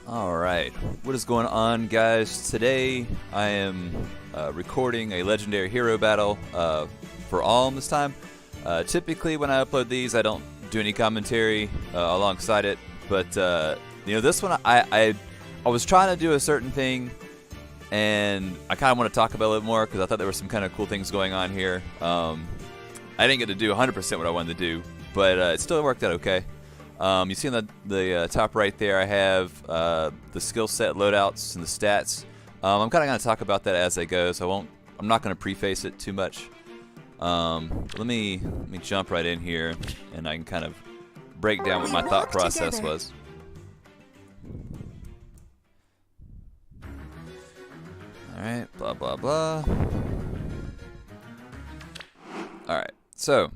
Alright, what is going on, guys? Today I am recording a legendary hero battle for Alm this time. Typically when I upload these I don't do any commentary alongside it, but this one I was trying to do a certain thing and I kind of want to talk about it a little more because I thought there were some kind of cool things going on here. I didn't get to do 100% what I wanted to do, but it still worked out okay. You see on the top right there I have the skill set loadouts and the stats. I'm kind of going to talk about that as I go, so I'm not going to preface it too much. Let me jump right in here and I can kind of break down what my thought process was. Alright, blah blah blah. Alright, so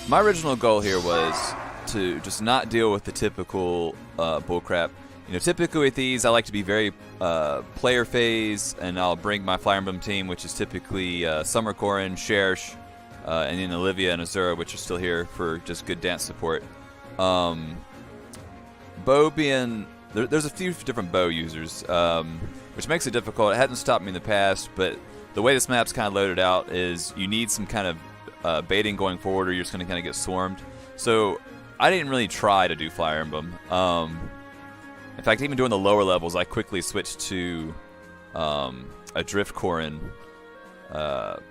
my original goal here was to just not deal with the typical bullcrap. Typically with these, I like to be very player phase, and I'll bring my Fire Emblem team, which is typically Summer Corrin, Cherche, and then Olivia and Azura, which are still here for just good dance support. Bow being... There's a few different bow users, which makes it difficult. It hasn't stopped me in the past, but the way this map's kind of loaded out is you need some kind of baiting going forward, or you're just going to kind of get swarmed. So I didn't really try to do Fire Emblem. In fact, even during the lower levels, I quickly switched to a Drift Corrin.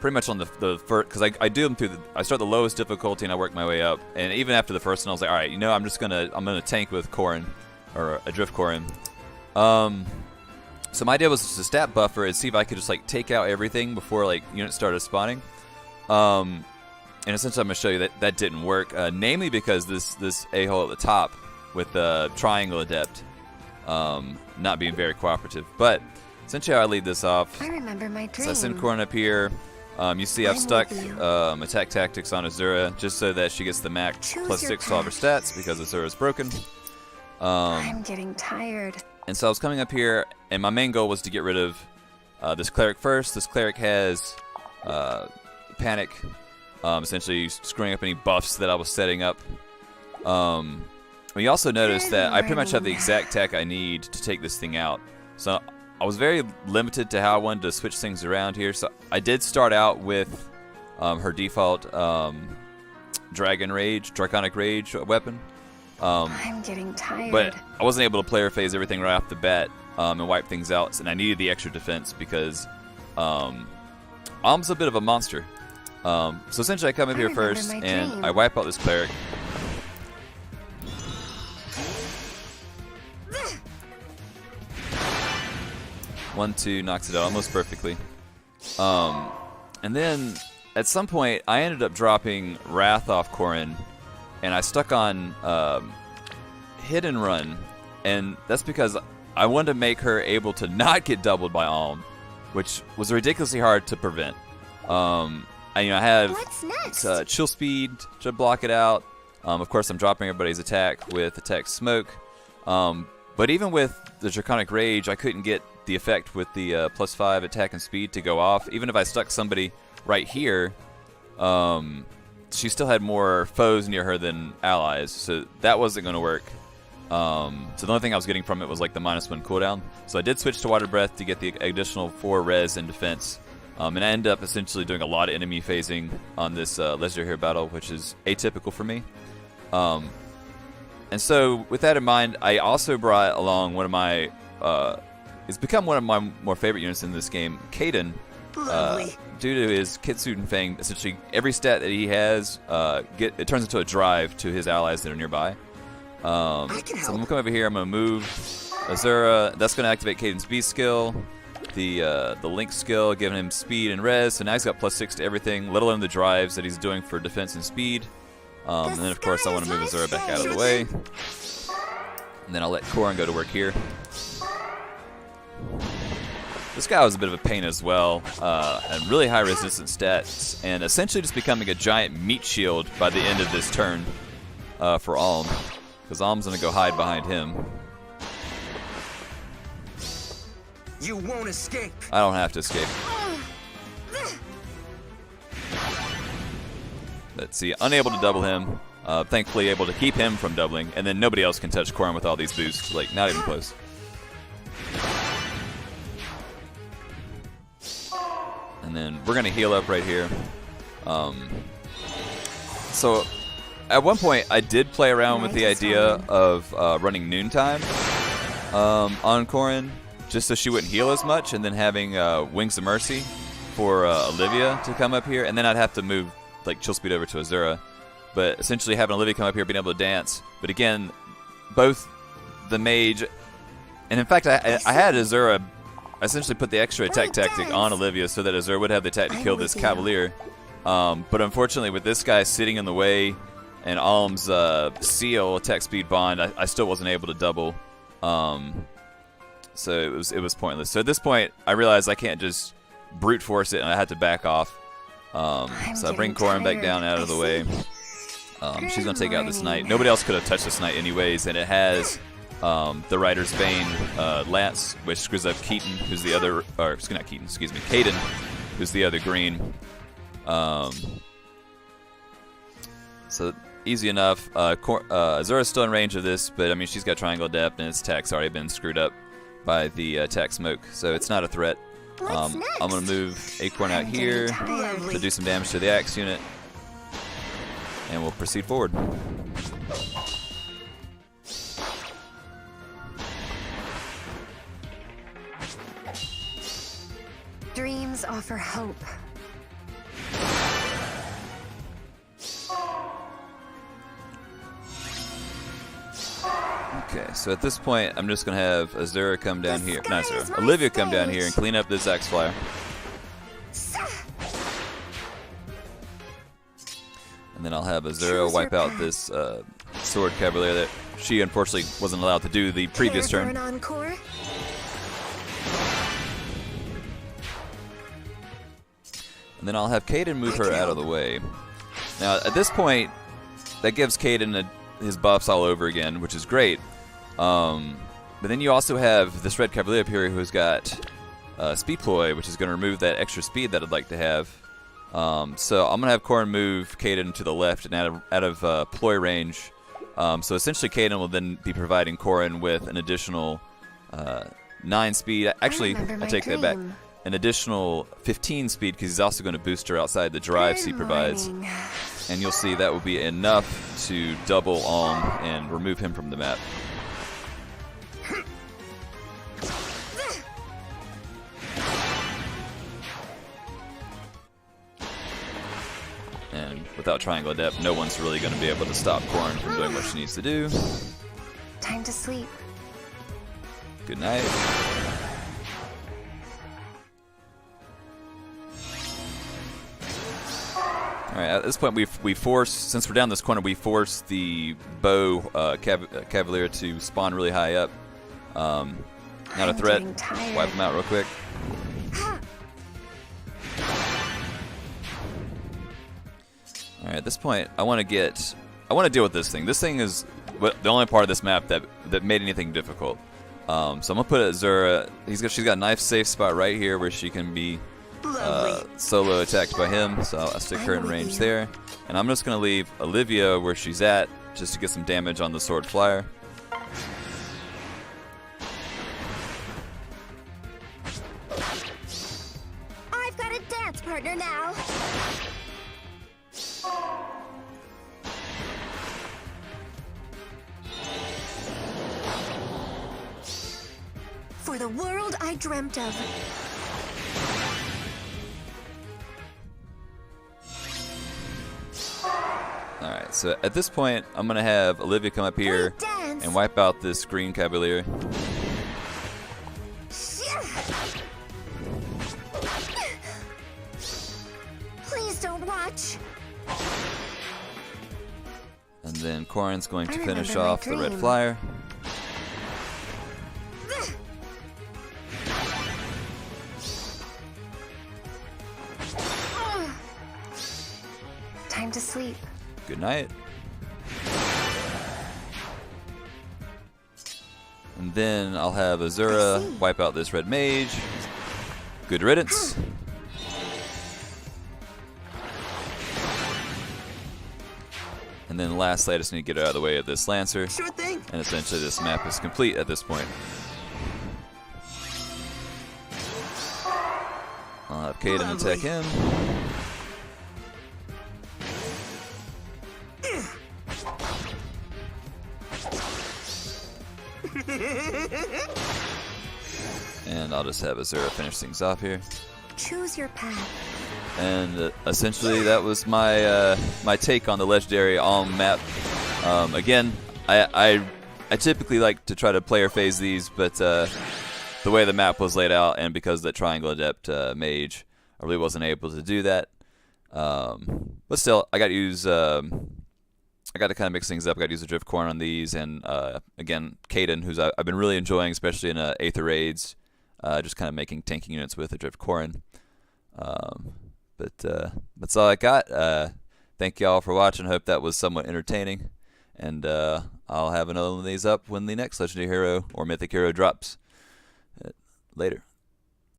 Pretty much on the first, because I do them through I start the lowest difficulty and I work my way up. And even after the first one, I was like, all right, I'm gonna tank with Corrin, or a Drift Corrin. So my idea was to stat buffer and see if I could just take out everything before units started spawning. And essentially I'm going to show you that that didn't work, namely because this a-hole at the top with the Triangle Adept not being very cooperative. But essentially how I lead this off, I remember my dream. So I send Corrin up here. You see I've stuck attack tactics on Azura just so that she gets the max +6 to all of her stats because Azura's broken. I'm getting tired. And so I was coming up here, and my main goal was to get rid of this cleric first. This cleric has panic, essentially screwing up any buffs that I was setting up. We also noticed that I pretty much have the exact tech I need to take this thing out. So I was very limited to how I wanted to switch things around here. So I did start out with her default Draconic Rage weapon. I'm getting tired. But I wasn't able to player phase everything right off the bat and wipe things out, and I needed the extra defense because Alm's a bit of a monster. So essentially I come up here first and I wipe out this cleric. One, two, knocks it out almost perfectly. And then at some point I ended up dropping Wrath off Corrin, and I stuck on Hit and Run, and that's because I wanted to make her able to not get doubled by Alm, which was ridiculously hard to prevent. I have Chill Speed to block it out. Of course, I'm dropping everybody's attack with Attack Smoke. But even with the Draconic Rage, I couldn't get the effect with the +5 attack and speed to go off. Even if I stuck somebody right here, she still had more foes near her than allies, so that wasn't going to work. So the only thing I was getting from it was the -1 cooldown. So I did switch to Water Breath to get the additional 4 res and defense. And I ended up essentially doing a lot of enemy phasing on this legendary hero battle, which is atypical for me. And so with that in mind, I also brought along one of my... it's become one of my more favorite units in this game, Caden. Due to his Kitsune Fang, essentially every stat that he has, it turns into a drive to his allies that are nearby. So I'm going to come over here, I'm going to move Azura. That's going to activate Caden's B skill. The Link skill, giving him speed and res, so now he's got +6 to everything, let alone the drives that he's doing for defense and speed. And then of course I want to move Azura back out of the way. And then I'll let Corrin go to work here. This guy was a bit of a pain as well, and really high resistance stats, and essentially just becoming a giant meat shield by the end of this turn for Alm, because Alm's going to go hide behind him. You won't escape. I don't have to escape. Let's see, unable to double him. Thankfully able to keep him from doubling, and then nobody else can touch Corrin with all these boosts, not even close. And then we're going to heal up right here. So at one point, I did play around with the idea of running noontime on Corrin, just so she wouldn't heal as much, and then having Wings of Mercy for Olivia to come up here, and then I'd have to move like chill speed over to Azura. But essentially having Olivia come up here, being able to dance. But again, both the mage, and in fact, I had Azura essentially put the extra attack tactic on Olivia so that Azura would have the attack to kill this Cavalier. But unfortunately, with this guy sitting in the way and Alm's seal attack speed bond, I still wasn't able to double. So it was pointless. So at this point, I realized I can't just brute force it, and I had to back off. So I bring Corrin back down out of the way. She's going to take out this knight. Nobody else could have touched this knight anyways, and it has the Rider's Bane Lance, which screws up Keaton, who's the other, or not Keaton, excuse me, Caden, who's the other green. So easy enough. Azura's still in range of this, but I mean she's got triangle depth, and its attack's already been screwed up by the attack smoke, so it's not a threat. I'm going to move Acorn out here to do some damage to the axe unit, and we'll proceed forward. Dreams offer hope. Okay, so at this point, I'm just going to have Azura come down here. Not Azura. Olivia come down here and clean up this Axe Flyer. And then I'll have Azura wipe out this Sword Cavalier that she unfortunately wasn't allowed to do the previous turn. And then I'll have Caden move her out of the way. Now, at this point, that gives Caden his buffs all over again, which is great. But then you also have this Red Cavalier up here who's got Speed Ploy, which is going to remove that extra speed that I'd like to have. So I'm going to have Corrin move Caden to the left and out of Ploy range. So essentially Caden will then be providing Corrin with an additional 9 speed. Actually, I take that back. An additional 15 speed because he's also going to boost her outside the drives he provides. And you'll see that will be enough to double Alm and remove him from the map. And without Triangle Adept, no one's really going to be able to stop Corrin from doing what she needs to do. Time to sleep. Good night. Alright, at this point we force, since we're down this corner, we force the bow Cavalier to spawn really high up. Not a threat. Wipe him out real quick. Alright, at this point, I want to deal with this thing. This thing is the only part of this map that made anything difficult. So I'm gonna put Azura. She's got a nice safe spot right here where she can be solo attacked by him. So I'll stick her in range there, and I'm just gonna leave Olivia where she's at just to get some damage on the Sword Flyer. I've got a dance partner now. For the world I dreamt of. Alright, so at this point, I'm going to have Olivia come up here and wipe out this green Cavalier. Please don't watch. And then Corrin's going to finish off the red flyer. Time to sleep. Good night. And then I'll have Azura wipe out this red mage. Good riddance. And then lastly, I just need to get out of the way of this Lancer. Sure thing. And essentially this map is complete at this point. I'll I'll have Caden attack him. And I'll just have Azura finish things off here. Choose your path. And essentially, that was my my take on the legendary Alm map. Again, I typically like to try to player phase these, but the way the map was laid out, and because the Triangle Adept mage, I really wasn't able to do that. But still, I got to use. I got to kind of mix things up. I got to use the Drift Corn on these, and again, Caden, who's I've been really enjoying, especially in Aether raids, just kind of making tanking units with the Drift Corn. But that's all I got. Thank you all for watching. Hope that was somewhat entertaining. And I'll have another one of these up when the next Legendary Hero or Mythic Hero drops. Later.